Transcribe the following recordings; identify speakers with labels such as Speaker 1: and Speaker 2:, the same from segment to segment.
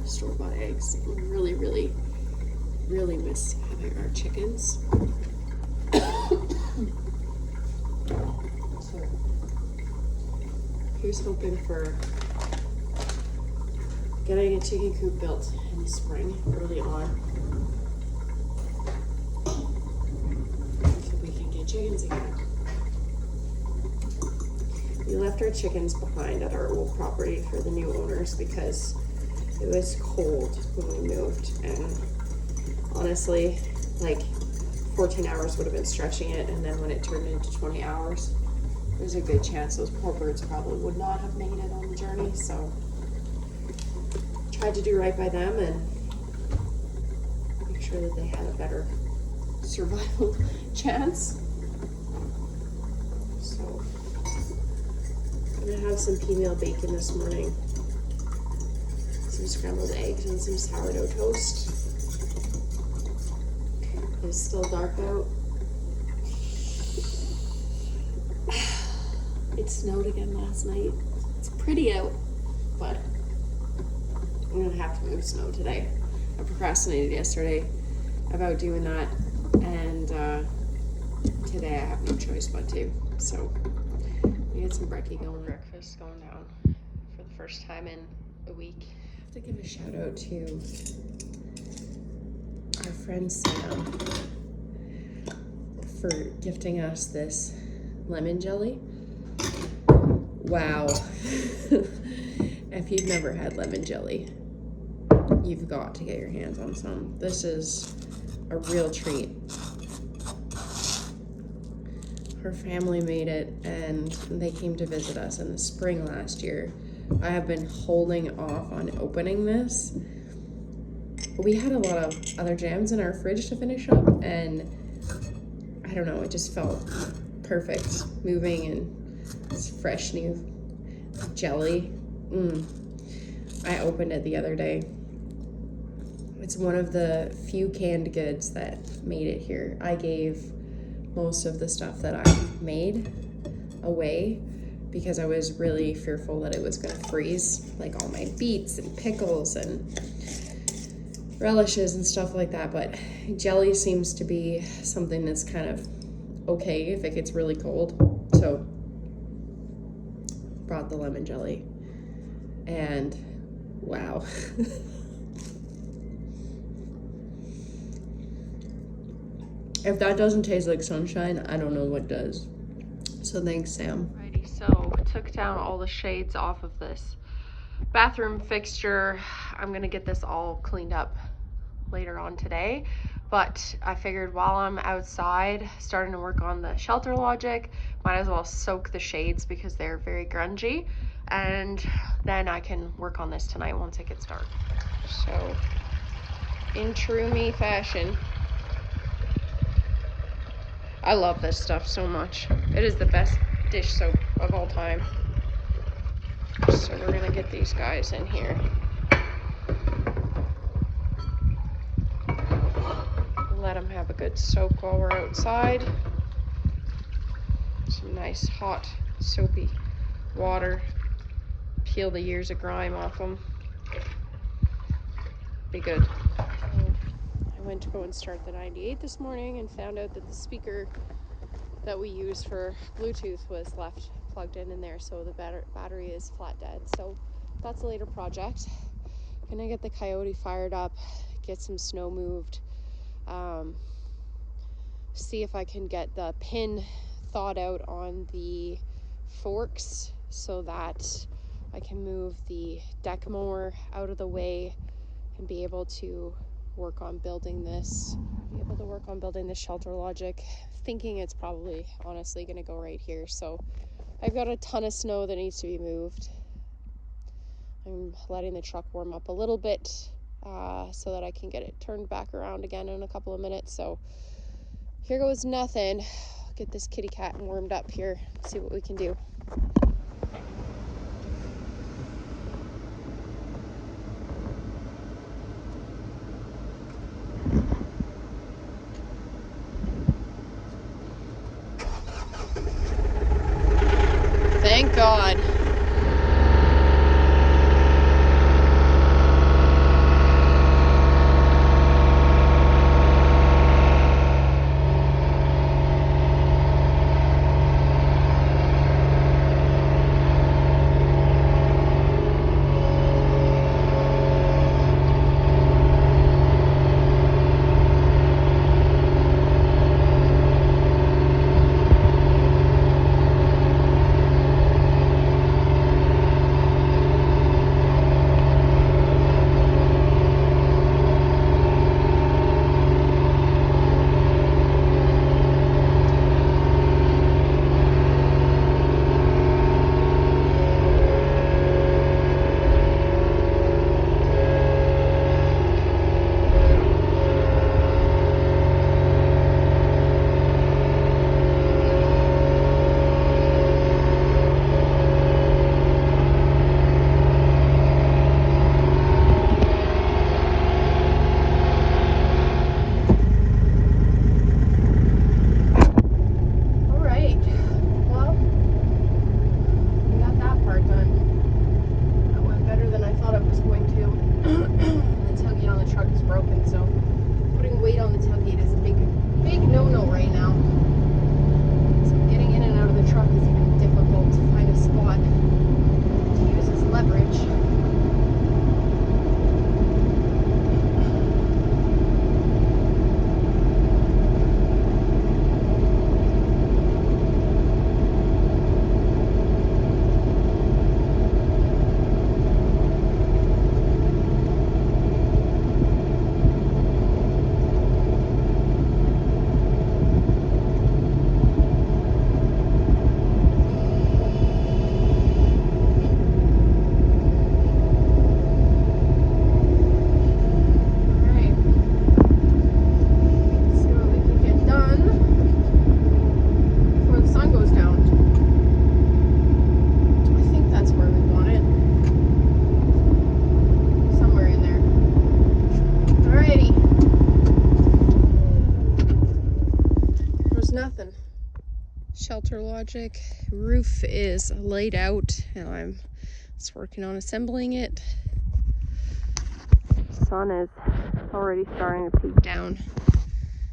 Speaker 1: have store-bought eggs. I really, really, really miss having our chickens. So here's hoping for getting a chicken coop built in the spring, early on, so we can get chickens again. We left our chickens behind at our old property for the new owners because it was cold when we moved, and honestly, like 14 hours would have been stretching it, and then when it turned into 20 hours, there's a good chance those poor birds probably would not have made it on the journey. So tried to do right by them and make sure that they had a better survival chance. So I'm gonna have some peameal bacon this morning, some scrambled eggs and some sourdough toast. It's still dark out. It snowed again last night. It's pretty out, but I'm gonna have to move snow today. I procrastinated yesterday about doing that, and today I have no choice but to. So we get some brekkie going. Breakfast going down for the first time in a week. I have to give a shout out to our friend Sam for gifting us this lemon jelly. Wow. If you've never had lemon jelly, you've got to get your hands on some. This is a real treat. Her family made it, and they came to visit us in the spring last year. I have been holding off on opening this. We had a lot of other jams in our fridge to finish up, and I don't know, it just felt perfect. Moving and it's fresh new jelly. I opened it the other day. It's one of the few canned goods that made it here. I gave most of the stuff that I made away because I was really fearful that it was going to freeze, like all my beets and pickles and relishes and stuff like that. But jelly seems to be something that's kind of okay if it gets really cold. So brought the lemon jelly, and wow. If that doesn't taste like sunshine, I don't know what does. So thanks, Sam. Alrighty, so took down all the shades off of this bathroom fixture. I'm gonna get this all cleaned up later on today, but I figured while I'm outside starting to work on the shelter logic, might as well soak the shades because they're very grungy, and then I can work on this tonight once it gets dark. So in true me fashion, I love this stuff so much. It is the best dish soap of all time. So we're gonna get these guys in here. Let them have a good soak while we're outside. Some nice hot soapy water. Peel the years of grime off them. Be good. I went to go and start the 98 this morning and found out that the speaker that we use for Bluetooth was left plugged in there, so the battery is flat dead. So that's a later project. Gonna get the coyote fired up, get some snow moved, see if I can get the pin thawed out on the forks so that I can move the deck mower out of the way and be able to work on building this shelter logic, thinking it's probably honestly going to go right here. So I've got a ton of snow that needs to be moved. I'm letting the truck warm up a little bit so that I can get it turned back around again in a couple of minutes. So here goes nothing. I'll get this kitty cat warmed up here, see what we can do. Thank God. nothing. Shelter Logic roof is laid out and I'm just working on assembling it. Sun is already starting to peek down,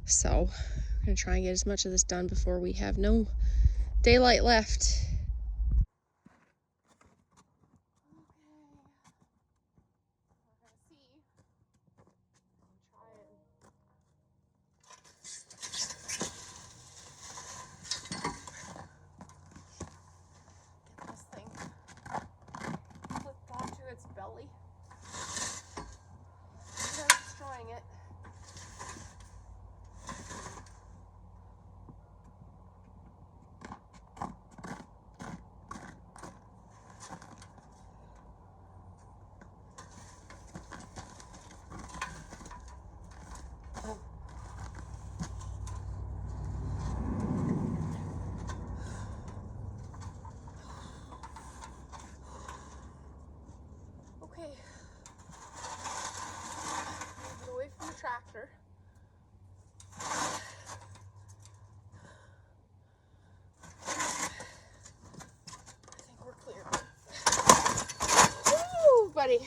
Speaker 1: so I'm gonna try and get as much of this done before we have no daylight left. Belly. Without destroying it. Okay. Get away from the tractor. I think we're clear. Woo, buddy.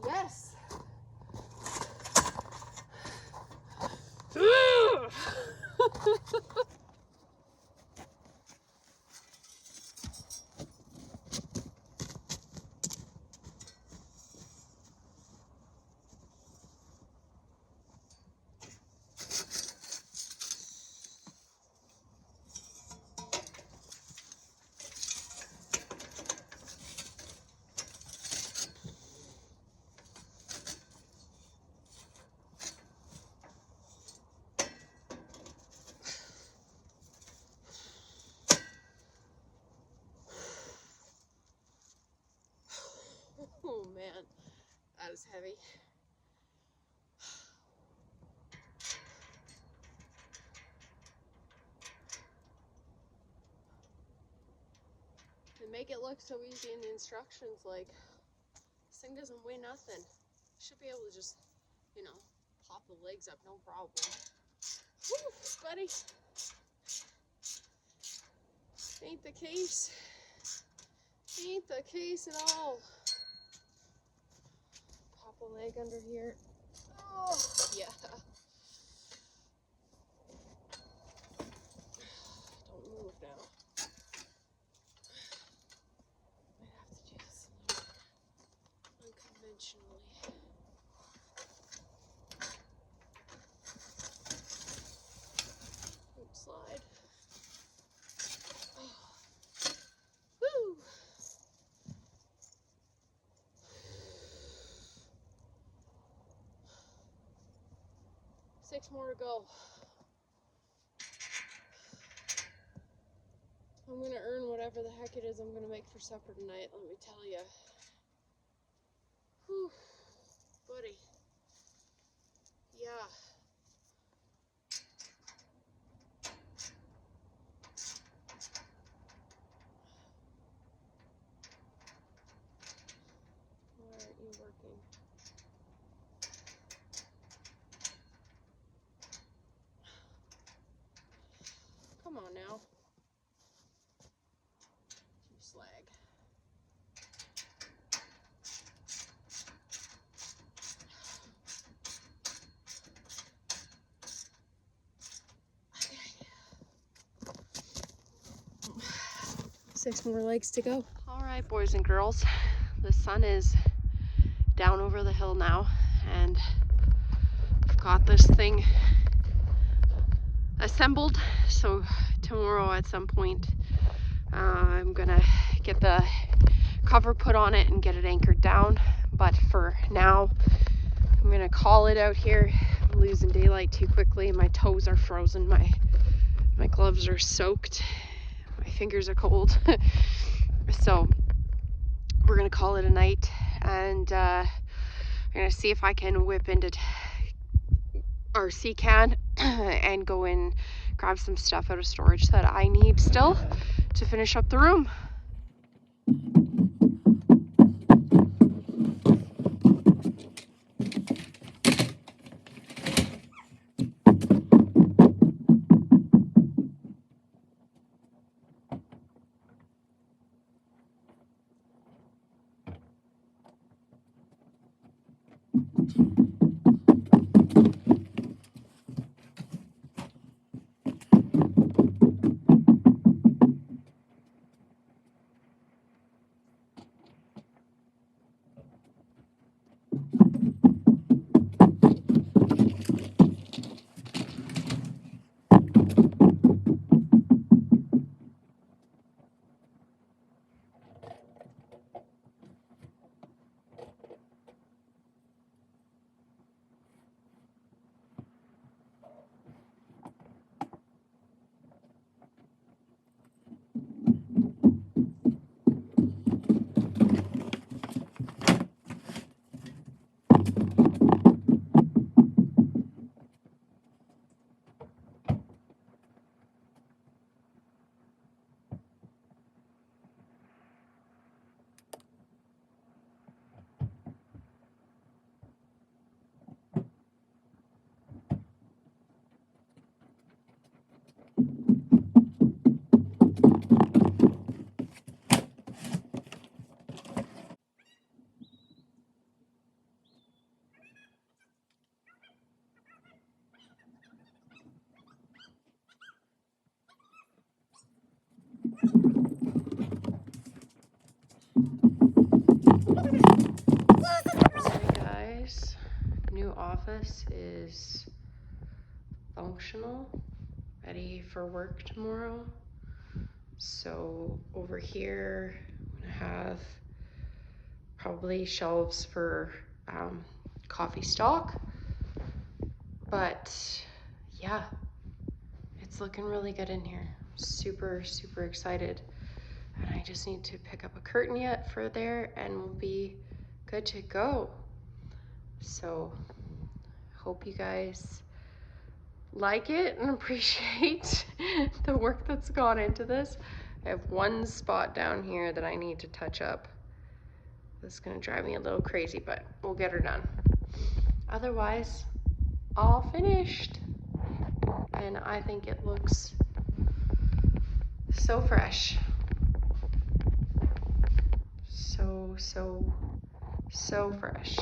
Speaker 1: Yes. Oh man, that is heavy. They make it look so easy in the instructions, like this thing doesn't weigh nothing. Should be able to just, you know, pop the legs up, no problem. Woo, buddy. Ain't the case. Ain't the case at all. Pop a leg under here. Oh, yeah. Don't move now. Might have to do this a little unconventionally. Oops, slide. Oh. Woo! 6 more to go. I'm gonna earn whatever the heck it is I'm gonna make for supper tonight, let me tell you. Whew, buddy. Yeah. Why aren't you working? Come on now. You slag. Okay. 6 more legs to go. All right, boys and girls. The sun is down over the hill now, and I've got this thing assembled, so tomorrow at some point I'm gonna get the cover put on it and get it anchored down, but for now I'm gonna call it out here. I'm losing daylight too quickly. My toes are frozen, my gloves are soaked, my fingers are cold. So we're gonna call it a night, and I'm gonna see if I can whip into our sea can and go and grab some stuff out of storage that I need still to finish up the room. office is functional, ready for work tomorrow. So over here, I'm gonna have probably shelves for coffee stock. But yeah, it's looking really good in here. Super, super excited. And I just need to pick up a curtain yet for there and we'll be good to go. So hope you guys like it and appreciate the work that's gone into this. I have one spot down here that I need to touch up. That's gonna drive me a little crazy, but we'll get her done. Otherwise, all finished. And I think it looks so fresh. So fresh.